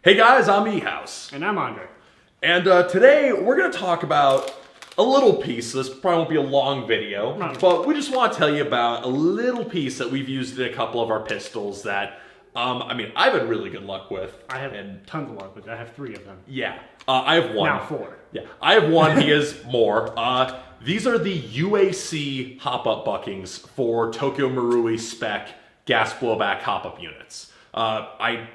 Hey guys, I'm E-House. And I'm Andre. And today we're going to talk about a little piece. This probably won't be a long video, but we just want to tell you about a little piece that we've used in a couple of our pistols that, I've had really good luck with. I have tons of luck with it. I have 3 of them. Yeah. I have 1. Now 4. Yeah. I have 1. He has more. These are the UAC hop-up Buckings for Tokyo Marui spec gas blowback hop-up units. I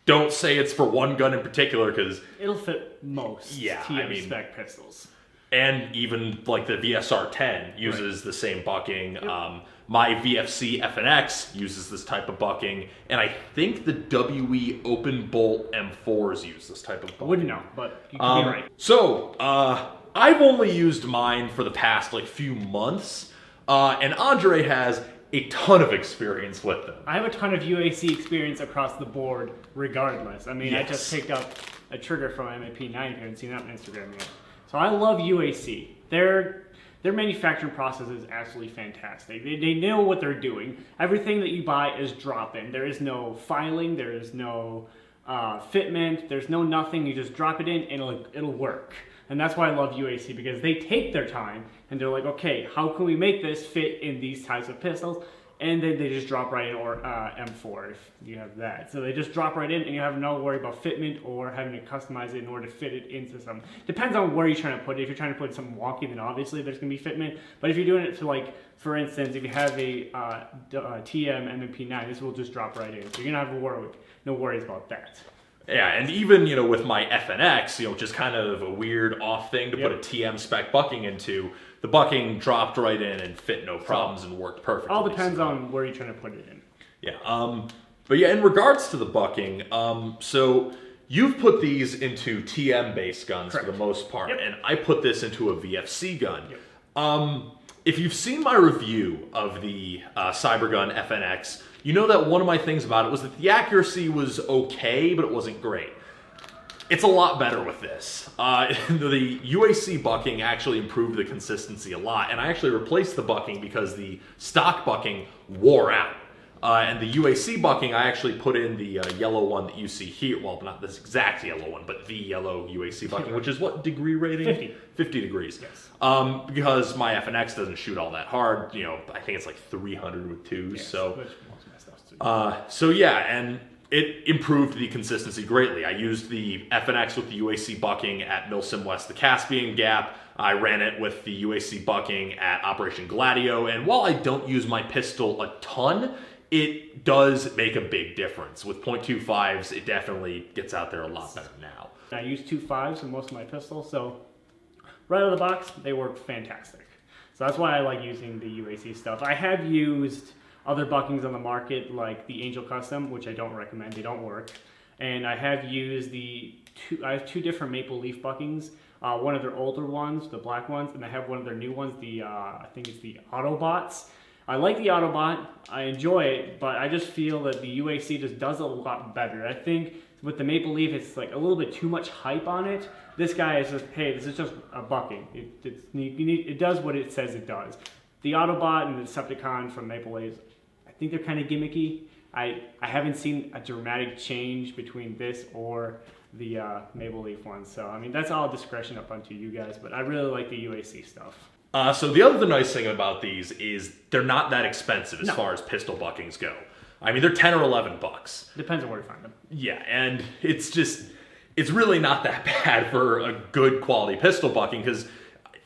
don't say it's for one gun in particular because it'll fit most TM spec pistols. And even like the VSR-10 uses the same bucking. Yep. My VFC FNX uses this type of bucking, and I think the WE Open Bolt M4s use this type of bucking. I wouldn't know, but you could be right. So, I've only used mine for the past few months, and Andre has a ton of experience with them. I have a ton of UAC experience across the board regardless. I mean, Yes. I just picked up a trigger from MAP9 if you haven't seen that on Instagram yet. So I love UAC. Their manufacturing process is absolutely fantastic. They know what they're doing. Everything that you buy is drop-in. There is no filing. There is no fitment. There's no nothing. You just drop it in and it'll work. And that's why I love UAC, because they take their time and they're like, okay, how can we make this fit in these types of pistols? And then they just drop right in, or M4 if you have that. So they just drop right in and you have no worry about fitment or having to customize it in order to fit it into some. Depends on where you're trying to put it. If you're trying to put something wonky, then obviously there's going to be fitment. But if you're doing it to, for instance, if you have a TM MMP9, this will just drop right in. So you're going to have no worries about that. Yeah, and even, with my FNX, which is kind of a weird off thing to put a TM spec bucking into, the bucking dropped right in and fit no problems and worked perfectly. All depends on where you're trying to put it in. Yeah, but yeah, in regards to the bucking, so you've put these into TM-based guns for the most part, and I put this into a VFC gun. If you've seen my review of the Cybergun FNX, you know that one of my things about it was that the accuracy was okay, but it wasn't great. It's a lot better with this. The UAC bucking actually improved the consistency a lot, and I actually replaced the bucking because the stock bucking wore out. And the UAC bucking, I actually put in the yellow one that you see here. Well, not this exact yellow one, but the yellow UAC bucking, which is what degree rating? 50. 50 degrees. Yes. Because my FNX doesn't shoot all that hard. I think it's 300 with 2s. Yes, so, which most of my stuff's too. so yeah, and it improved the consistency greatly. I used the FNX with the UAC bucking at Milsim West, the Caspian Gap. I ran it with the UAC bucking at Operation Gladio, and while I don't use my pistol a ton, it does make a big difference. With .25s, it definitely gets out there a lot better now. I use 2.5s in most of my pistols, so right out of the box, they work fantastic. So that's why I like using the UAC stuff. I have used other buckings on the market, like the Angel Custom, which I don't recommend. They don't work. And I have used I have 2 different Maple Leaf buckings. One of their older ones, the black ones, and I have one of their new ones, I think it's the Autobots. I like the Autobot, I enjoy it, but I just feel that the UAC just does a lot better. I think with the Maple Leaf, it's a little bit too much hype on it. This guy is just, hey, this is just a bucking. It does what it says it does. The Autobot and the Decepticon from Maple Leaf, I think they're kind of gimmicky. I haven't seen a dramatic change between this or the Maple Leaf one. So, that's all discretion up onto you guys, but I really like the UAC stuff. So the other nice thing about these is they're not that expensive as far as pistol buckings go. They're 10 or 11 bucks. Depends on where you find them. Yeah, and it's really not that bad for a good quality pistol bucking, because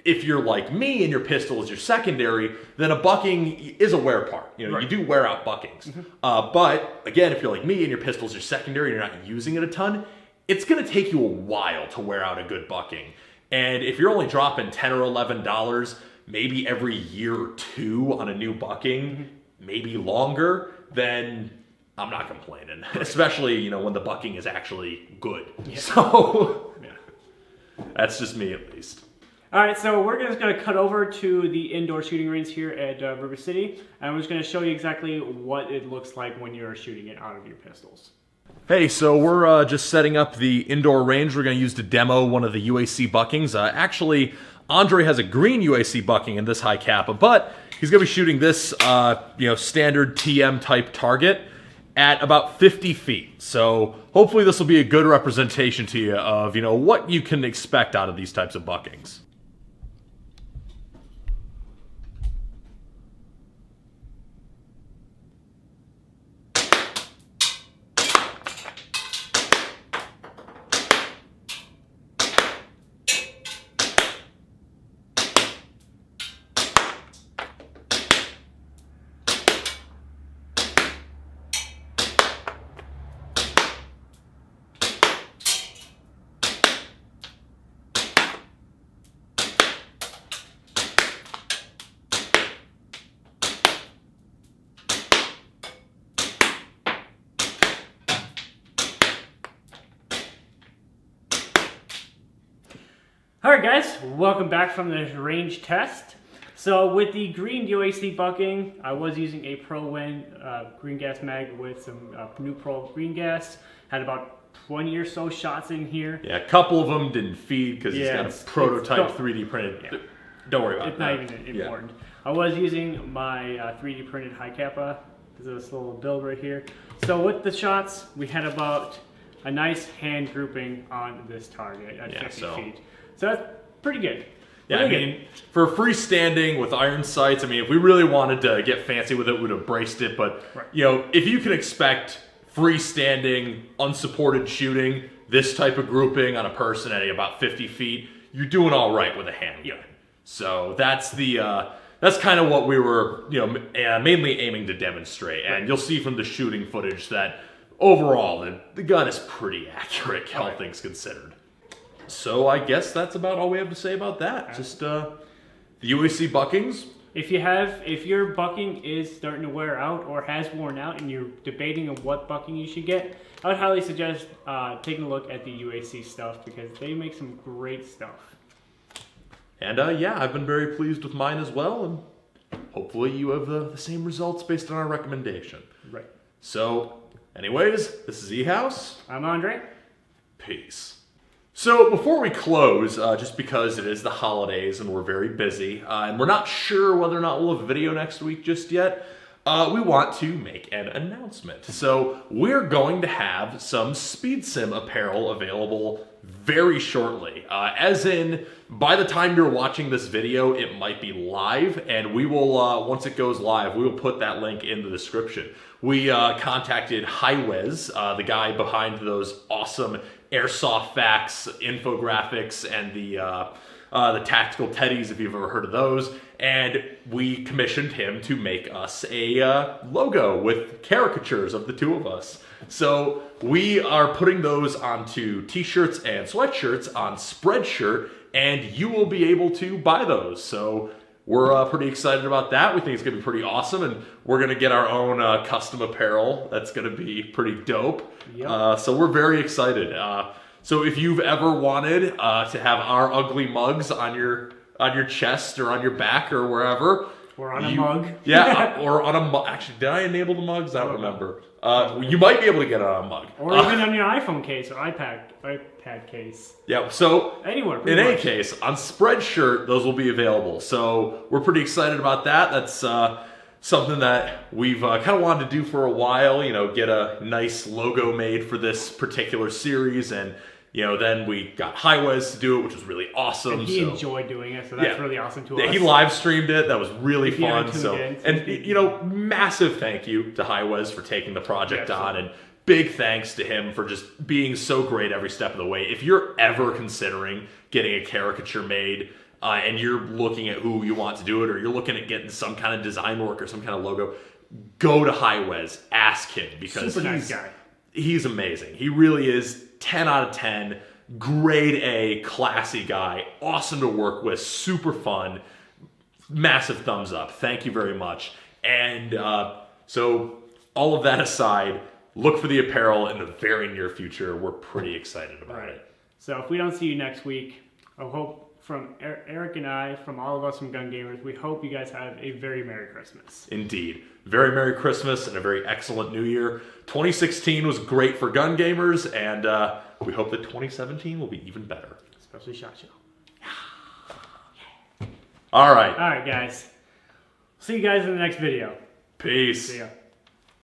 if you're like me and your pistol is your secondary, then a bucking is a wear part. You do wear out buckings. But again, if you're like me and your pistol is your secondary and you're not using it a ton, it's going to take you a while to wear out a good bucking. And if you're only dropping $10 or $11, maybe every year or 2 on a new bucking, maybe longer, then I'm not complaining. Especially, when the bucking is actually good. Yeah. So, that's just me at least. All right, so we're just going to cut over to the indoor shooting range here at River City, and we're just going to show you exactly what it looks like when you're shooting it out of your pistols. Hey, so we're just setting up the indoor range we're going to use to demo one of the UAC buckings. Actually, Andre has a green UAC bucking in this high kappa, but he's going to be shooting this, standard TM type target. at about 50 feet. So hopefully this will be a good representation to you of, you know, what you can expect out of these types of buckings. Alright guys, welcome back from the range test. So with the green UAC bucking, I was using a Pro-Win green gas mag with some new Pro green gas. Had about 20 or so shots in here. Yeah, a couple of them didn't feed because he's got a prototype 3D printed. Yeah. Don't worry about that. It's not even important. I was using my 3D printed high kappa. There's this little build right here. So with the shots, we had about a nice hand grouping on this target at 50 feet. So that's pretty good. Yeah, I mean, for freestanding with iron sights, I mean, if we really wanted to get fancy with it, we would have braced it. But, you know, if you can expect freestanding, unsupported shooting, this type of grouping on a person at about 50 feet, you're doing all right with a handgun. Yeah. So that's that's kind of what we were, you know, mainly aiming to demonstrate. And you'll see from the shooting footage that overall, the gun is pretty accurate, all things considered. So I guess that's about all we have to say about that. Just the UAC buckings. If your bucking is starting to wear out or has worn out and you're debating on what bucking you should get, I would highly suggest taking a look at the UAC stuff because they make some great stuff. And yeah, I've been very pleased with mine as well, and hopefully you have the same results based on our recommendation. Right. So, anyways, this is E-House. I'm Andre. Peace. So before we close, just because it is the holidays and we're very busy, and we're not sure whether or not we'll have a video next week just yet, we want to make an announcement. So we're going to have some SpeedSim apparel available very shortly. As in, by the time you're watching this video, it might be live, and we will, once it goes live, we will put that link in the description. We contacted Highwez, the guy behind those awesome Airsoft Facts infographics and the tactical teddies, if you've ever heard of those, and we commissioned him to make us a logo with caricatures of the two of us. So we are putting those onto t-shirts and sweatshirts on Spreadshirt, and you will be able to buy those. So we're pretty excited about that. We think it's going to be pretty awesome, and we're going to get our own custom apparel. That's going to be pretty dope. Yep. So we're very excited. So if you've ever wanted to have our ugly mugs on your chest or on your back or wherever, or on a mug, yeah, or on a mug. Actually, did I enable the mugs? I don't remember. You might be able to get it on a mug, or even on your iPhone case or iPad case. Yeah. So anywhere. In any case, on Spreadshirt, those will be available. So we're pretty excited about that. That's something that we've kind of wanted to do for a while. You know, get a nice logo made for this particular series, and you know, then we got Highwez to do it, which was really awesome. And he enjoyed doing it, so that's really awesome to us. He live streamed it. That was really fun. So, and you know, massive thank you to Highwez for taking the project on, and big thanks to him for just being so great every step of the way. If you're ever considering getting a caricature made, and you're looking at who you want to do it, or you're looking at getting some kind of design work or some kind of logo, go to Highwez, ask him, because super nice guy. He's amazing. He really is 10 out of 10, grade A, classy guy, awesome to work with, super fun, massive thumbs up. Thank you very much. And so all of that aside, look for the apparel in the very near future. We're pretty excited about it. So if we don't see you next week, I hope from Eric and I, from all of us from Gun Gamers, we hope you guys have a very Merry Christmas. Indeed. Very Merry Christmas and a very excellent New Year. 2016 was great for Gun Gamers, and we hope that 2017 will be even better. Especially SHOT Show. All right. All right, guys. See you guys in the next video. Peace. See ya.